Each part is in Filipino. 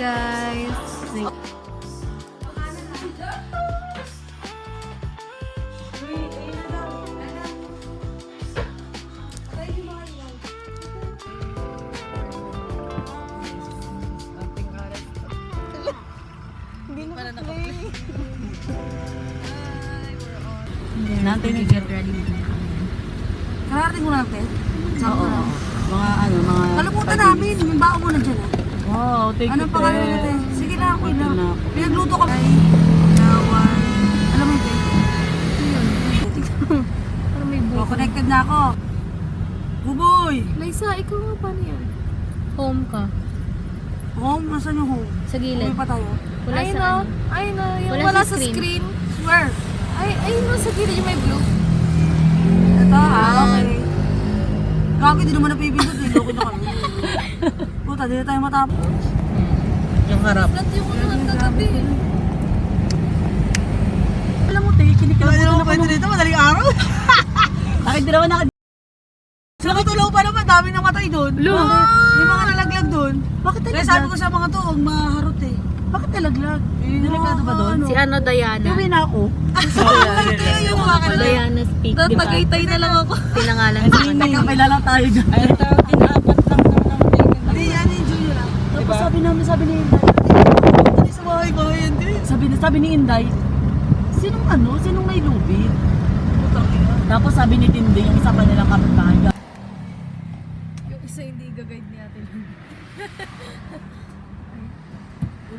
guys. Hindi na naka-play. Natin nag-get ready. Kararating ko natin. Oo. Mga ano, mga... Kalimutan namin. Yung bao mo na dyan ah. Wow, thank you. Anong pangalan natin? Sige na, ako na. Okay na. Pinagluto ko. Nawan. Alam mo ito? Parang may buko. Connected na ako. Buboy! Liza, ikaw nga paano yan? Home ka. Home? Nasaan yung home? Sa gilid. Buboy pa tayo. Wala Ayun sa o. ano. Ayun o. Yung Wala wala sa sa screen. Where? Ayun o. Sa gilid yung may blue. Ito, okay. Gagi, di naman napipindot eh. Loko na kami. Puta, di na tayo matapos. Yung harap. Flat yung mga kagabi. Alam mo, te, kinikilabutan Ano ako naman pwede dito? Madaling araw? Bakit di naman Nakatulaw pa naman, dami namatay doon. May mga nalaglag doon. Bakit Kaya sabi ko sa mga to, huwag maharot eh. Bakit nalaglag? Delikado ba doon? Si ano, Diana. Uwi na ako. Kaya yung mga kanila. Diana's Peak, di ba? Tagaytay na lang ako. Pinangalan sa Hindi, kanya. kapila lang tayo dyan. Ay, tawag inapat lang ng Hindi, yan yung junior lang. Tapos sabi ni Inday, Hindi sa bahay yan din. sabi ni Inday, sinong may lubid? Tapos sabi ni Tindi, yung isa pa nilang kapitbahay, Yung isa hindi gagayad ni ate.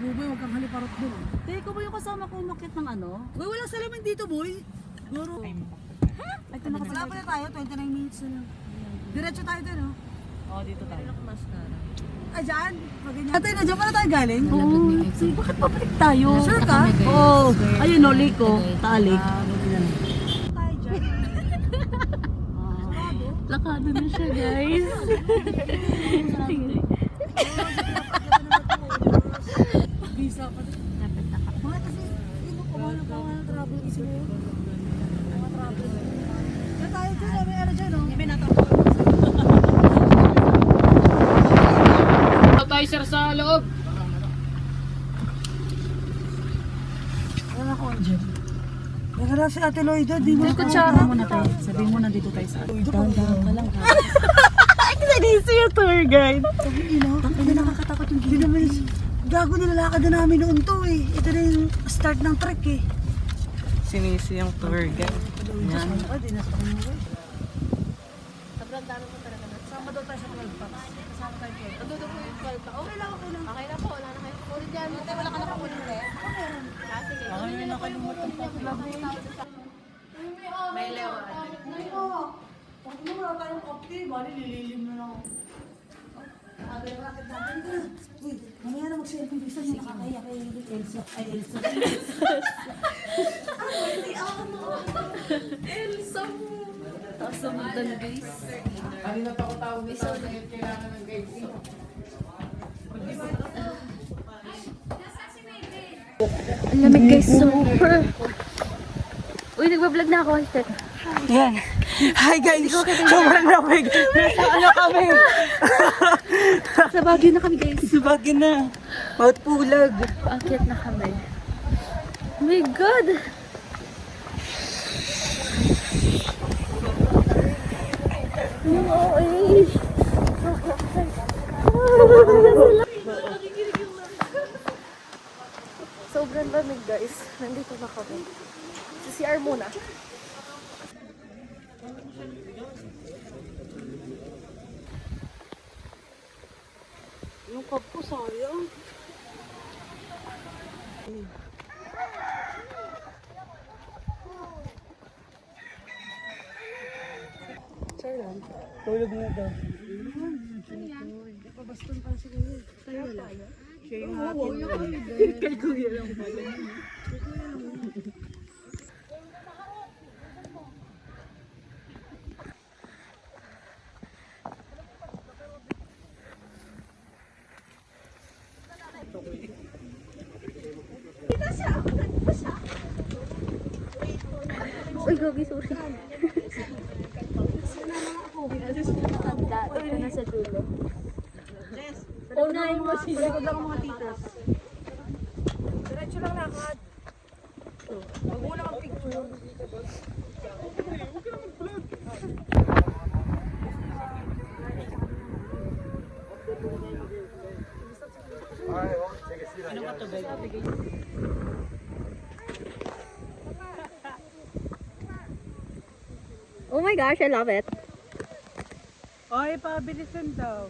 Buboy, huwag kang haliparot doon. te, ikaw ba yung kasama ko umakit ng ano? Uy, walang salamin dito, boy. Goro. Ay, Wala pa na tayo, 29 minutes na lang. Diretso tayo doon, no? Oo, dito tayo. Ah, dyan? Pag-ganyan. Atay, nandiyan pa na tayo galing? Oo, sige, bakit pabalik tayo? Sure ka? Oo, ayun o, Liko, talik. Tayo dyan. Lakado na siya, guys. Visa pa doon. Mga kasi, hindi mo kumalang ng travel isip mo. Mga travel. Dyan tayo dyan, may ano dyan, no? Advisor sa loob. Wala ko dyan. Nagala si Ate Lloyda, di mo Sabihin mo na tayo. Sabihin mo na dito tayo sa atin. Dahan-dahan ka lang. Ay, kinainis yung tour guide. Hindi nakakatakot yung gilid. Hindi naman, gago nilalakad na namin noon to eh. Ito na yung start ng trek eh. Sinisi yung tour guide. Yan. Ah, di nasa kami mo. Sobrang dami mo talaga na. Sama daw tayo sa 12 packs. Kasama tayo po. Ang dudo ko yung 12 pa. Okay lang, okay lang. Okay na po, wala na kayo. Kulit yan. Wala ka na kakulit ulit. Ah, sige. Baka may nakalimutan pa. May lewa. Pag mo wala tayong kapti, bali lililim na lang. Agay mo nakit natin ka. Uy, mamaya na mag-selfie bisa niya nakakaya kay Elsa. Ay, Elsa. Elsa mo. Taas sa magdan, guys. Kanina pa ko tawag dito. Kailangan ng guide. Ang lamig, guys. Super. Uy, nagbablog na ako. Yan. Hi guys! Sobrang lamig! Nasa ano kami? Sa Baguio na kami, guys. Sa Baguio na. Mount Pulag. Paakyat na kami. Oh my God! Sobrang lamig, guys. Nandito na kami. Sa CR muna. Yung cup ko, sayang. Tulog na daw. Pabaston pa si Kuya. Tayo wala. Siya yung hapon. Kay Kuya lang pala. Uy, Gogi, sorry. Ito na sa dulo. Unahin mo si likod lang ang mga titas. Diretso lang lakad. Huwag mo lang ang picture. Oh my gosh, I love it. Ay, pabilisan daw.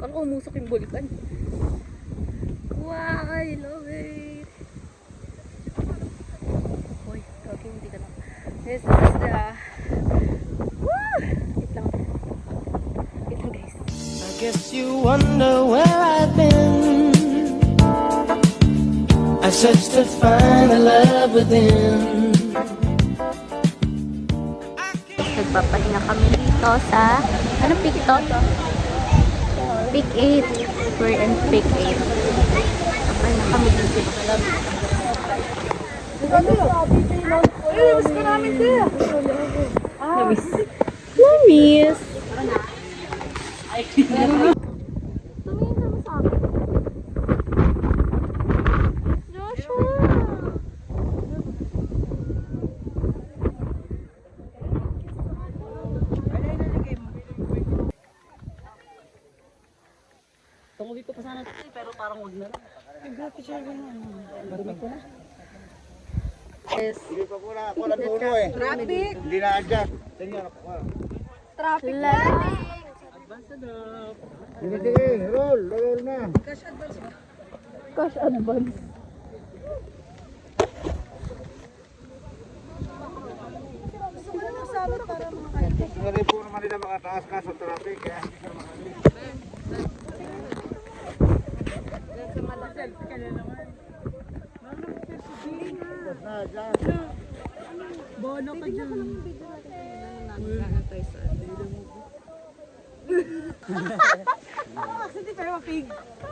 Parang umusok yung bulkan. Wow, I love it. Uy, okay, hindi ka lang. This is the... Woo! Wait lang. Wait lang, guys. I guess you wonder where I've been. I searched to find the love within. Nagpapahinga kami dito sa... Anong peak to? Peak 8. We're in peak 8. Nagpapahinga kami dito. Namiss ka namin kaya. Namiss. Namiss. Tungulin ko pa sana ito pero parang wag na lang. Yes. Hindi pa pula. Ako lang puno eh. Traffic. Hindi na adjust. Tingnan ako. Traffic. Sige, roll. Roll na. Cash advance. Hindi po naman nila makataas ka sa traffic. Kaya hindi ka makali. Bono ka dyan. Hindi pero mapig.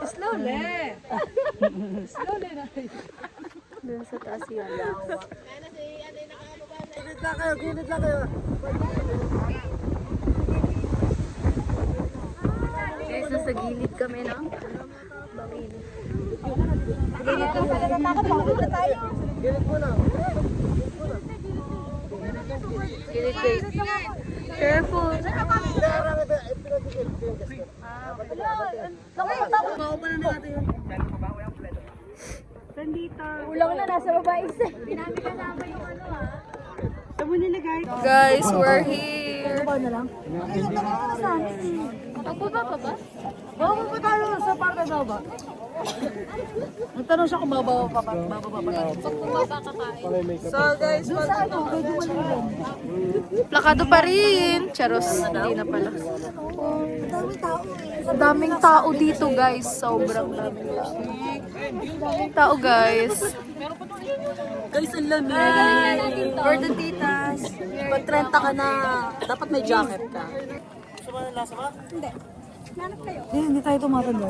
Slowly. Slowly na. Doon sa taas yun. Ginit lang kayo, ginit lang kayo. Guys, nasa gilid kami, no? Bakilid. Ginit mo na. Gilid, guys. Careful. Kulang na, nasa baba isa. Pinami ka naman yung ano ah. Saan mo nilagay? Guys, we're here. Pagbaba pa ba? Bawa pa tayo sa parte daw ba? Nagtanong siya kung bababa pa tayo. Pagbaba kakain. So guys, Plakado pa rin. Charos, hindi na pala. Daming tao dito, guys. Sobrang daming tao. Daming tao, guys. Guys, ang lamig. for the titas. Pag 30 ka na, dapat may jacket ka. Hindi tayo tumatanda.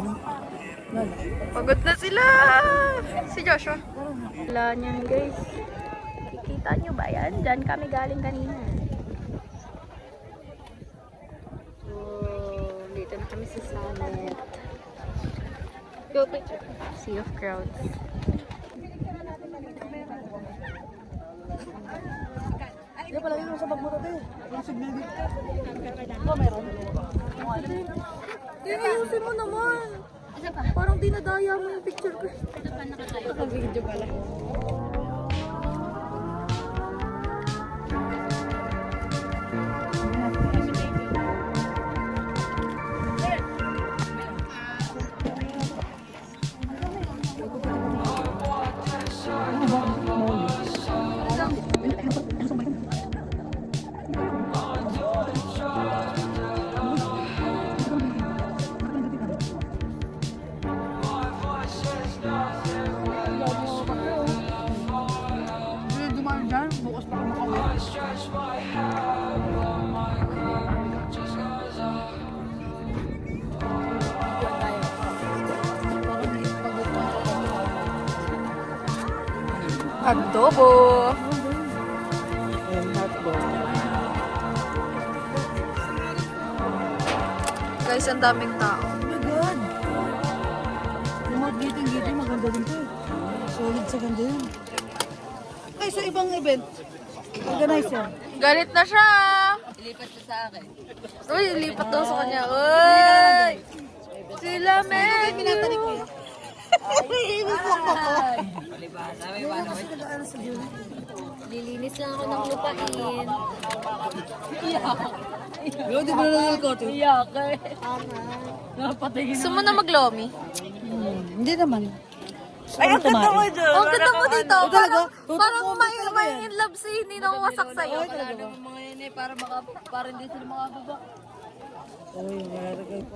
Pagod na sila. Si Joshua. Wala niyan, guys. Kikita nyo ba yan? Diyan kami galing kanina. So, dito na kami sa summit. Go picture. Sea of crowds. Hindi pala yun sa bagmo tayo. Yung signal dito. Ito meron. Ayusin mo naman. Parang dinadaya mo yung picture ko. Nakaka-video pala. Dumaan dyan, bukas pa kami kawin. Adobo. Guys, ang daming tao. Oh my God! Yung mga giting-giting, maganda din to. Solid sa ganda yun. Ay, sa ibang event, organizer. Galit na siya! Ilipat siya sa akin. Uy, ilipat daw sa kanya. Uy! Sila, men! Pinatanik ko yan. Ibig lang ako. Lilinis lang ako ng lupain. Yo, di ba na ko ito? Iyak eh. Napatay Gusto mo na mag-lomi? Hindi naman. Ay, ang ganda mo dyan. Ang ganda mo dito. talaga? Parang may in love si hindi na wasak sa'yo. Wala naman mga yun eh, para hindi sila makababa. Uy, meron kayo.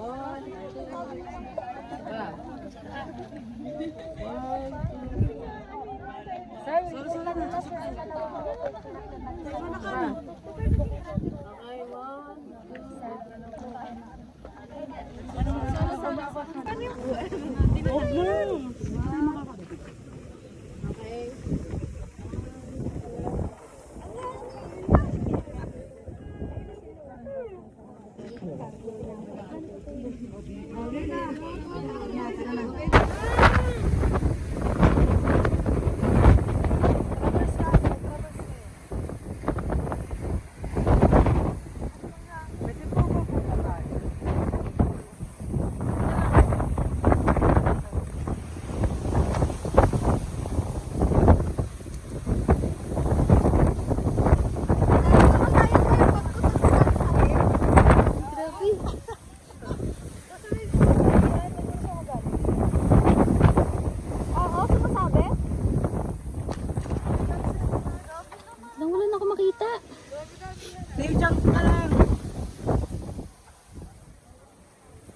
Nang wala na ako makita. Nag-jump ka lang.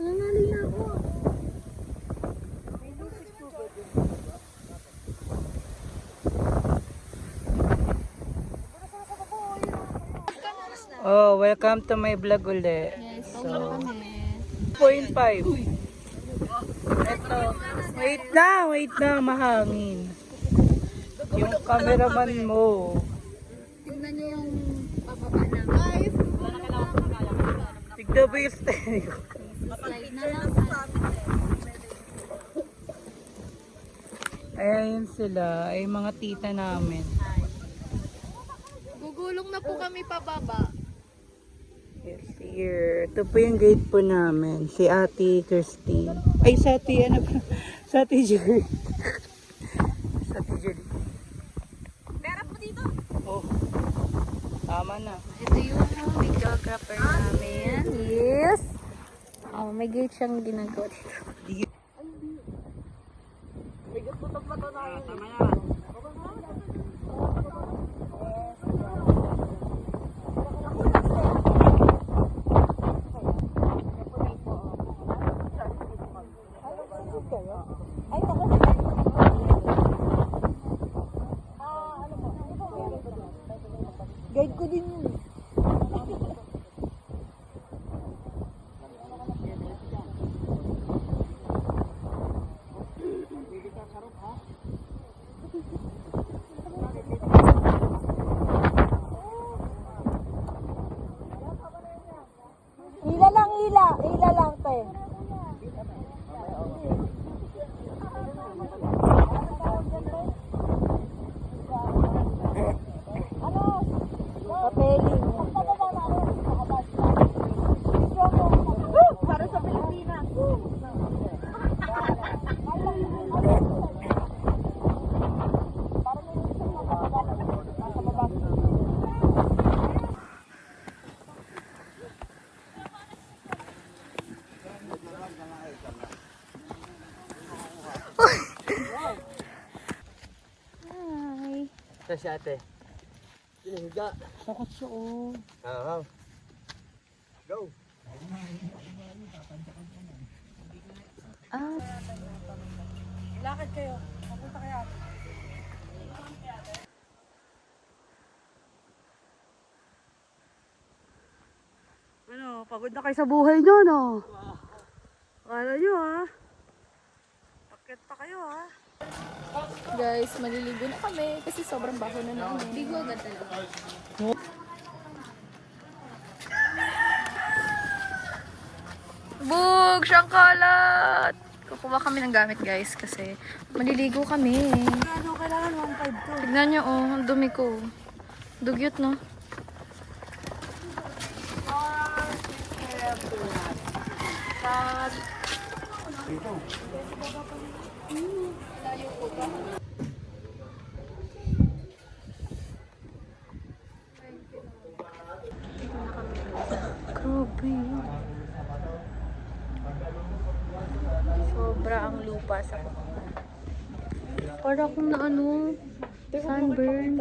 Nangangalay na ako. Oh, welcome to my vlog uli. Yes, pauwi kami. 0.5. Ito. Wait na, mahangin. Yung cameraman mo. Tignan niyo yung pababa namin. Tignan mo yung stereo. Slide na lang. Ayan sila, ay mga tita namin. Gugulong na po kami pababa. Yes, here. Ito po yung gate po namin. Si Ate Christine. Ay, sa Ate, ano ba? Sa Ate Julie. Sa Ate Julie. Pera po dito. Oh, tama na. Ito yung videographer namin. Yes. Oh, may gate siyang ginagawa dito. Guide ko din yun. Ila lang, ila lang, te. Papeling. Para sa Pilipinas. Hi. Sa si ate. Hinihiga. Sakot siya, oh. Oo. Go. Lakad kayo. Papunta kaya. Ano, pagod na kayo sa buhay nyo, no? Akala nyo, ha? Pakit pa kayo, ha? Guys, maliligo na kami kasi sobrang baho na namin. Ligo agad talaga. Bug! Siyang kalat! Kukuha kami ng gamit guys kasi maliligo kami. Ano, kailangan 1.5 to. Tignan nyo oh, ang dumi ko. Dugyot no? Grabe. Sobra ang lupa sa kuko. Para akong na ano, sunburn.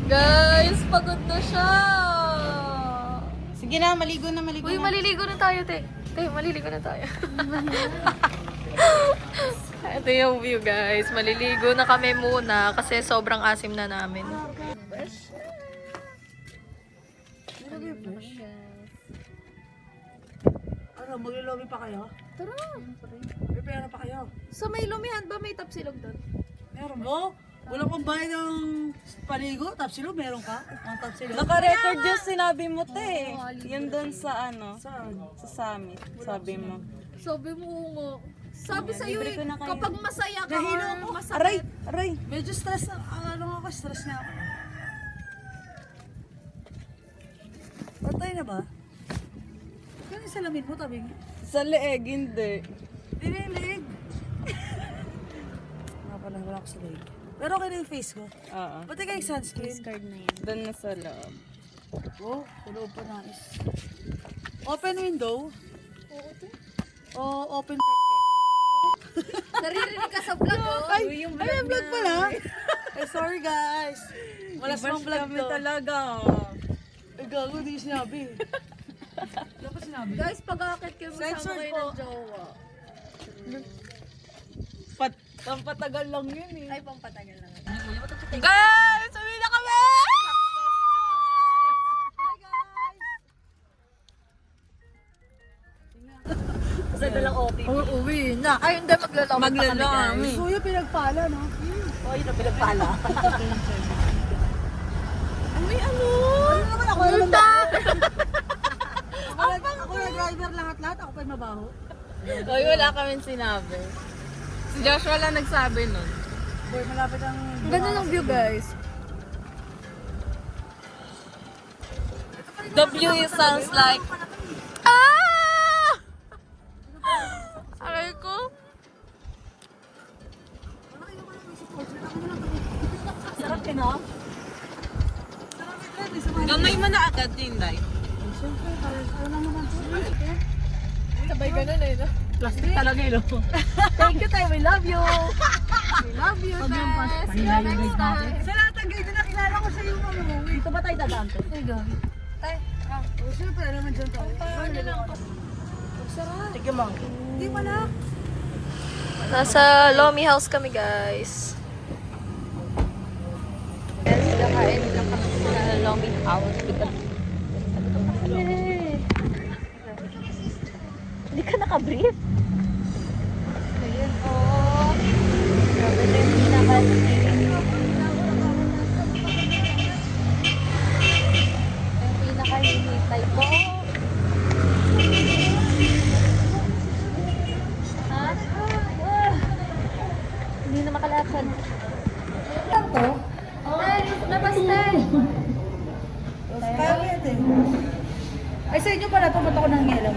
Guys, pagod na siya. Sige na, maligo na, maligo Uy, na. maliligo na tayo, te. Te, maliligo na tayo. Ito yung view, guys. Maliligo na kami muna kasi sobrang asim na namin. Ano, maglilobby pa kayo? Tara. May pera pa kayo? So may lumihan ba? May tapsilog doon? Meron mo? Wala pang bayad ng paligo? Tapsilog, meron ka? Ang tapsilog? Naka-record yung sinabi mo, te. Yun doon sa ano, Saan? sa summit, sabi mo. Sabi mo nga. Sabi sa'yo libre eh, ko na kayo. kapag masaya ka Nahilo or ako. masakit. Aray, aray. Medyo stress na, ako, stress na ako. Patay na ba? Kaya yung salamin mo, tabi nga. Sa leeg, hindi. Dinilig. Wala ako sa leg. Pero okay na yung face ko. Oo. Pati kayo sunscreen. Card na yan. Doon na sa loob. Oh, tulog pa nais. Open window. Oh, open pek-pek. Naririnig ka sa vlog oh. Ay, may vlog pala. Ay, sorry guys. Wala sa vlog kami to. talaga. Ay, gago, di sinabi. Dapat sinabi. Guys, pag-aakit kayo masama Censored kayo po. ng jowa. Pampatagal lang yun eh. Ay, pampatagal lang. Guys, uwi na kami! Kasi dalang OP. Uwi na. Ay, hindi, maglalawit na kami guys. Suyo pinagpala, no? Oh, yun ang pinagpala. Ano naman ako naman ba? Ako na driver lahat-lahat. Ako pa yung mabaho. Oy, wala kaming sinabi. Si Joshua lang nagsabi nun. Boy, malapit ang... Ang ganda ng view guys. The view sounds like... Ah! Aray ko. Sarap ka no? Gamay mo na agad din, Day. Sabay ganun eh, no? Plastic talaga yun. Thank you, Tay. We love you. We love you, guys. See you next time. Sa lahat ng gate na nakilala ko sa iyo, ano? Dito ba tayo dadaan to? Ay, gamit. Tay, Oh, siyempre, naman dyan tayo. Sige mo. Hindi pa na. nasa Lomi House kami, guys. Yes, kakain lang kami sa Lomi House because hindi ka naka-brief. Ayun po. Grabe na yung pinaka-hinihintay po. Ha? Hindi na makalakad. Labas tayo. Kaya eh. Ay, sa inyo pala, pumunta ko ng yellow.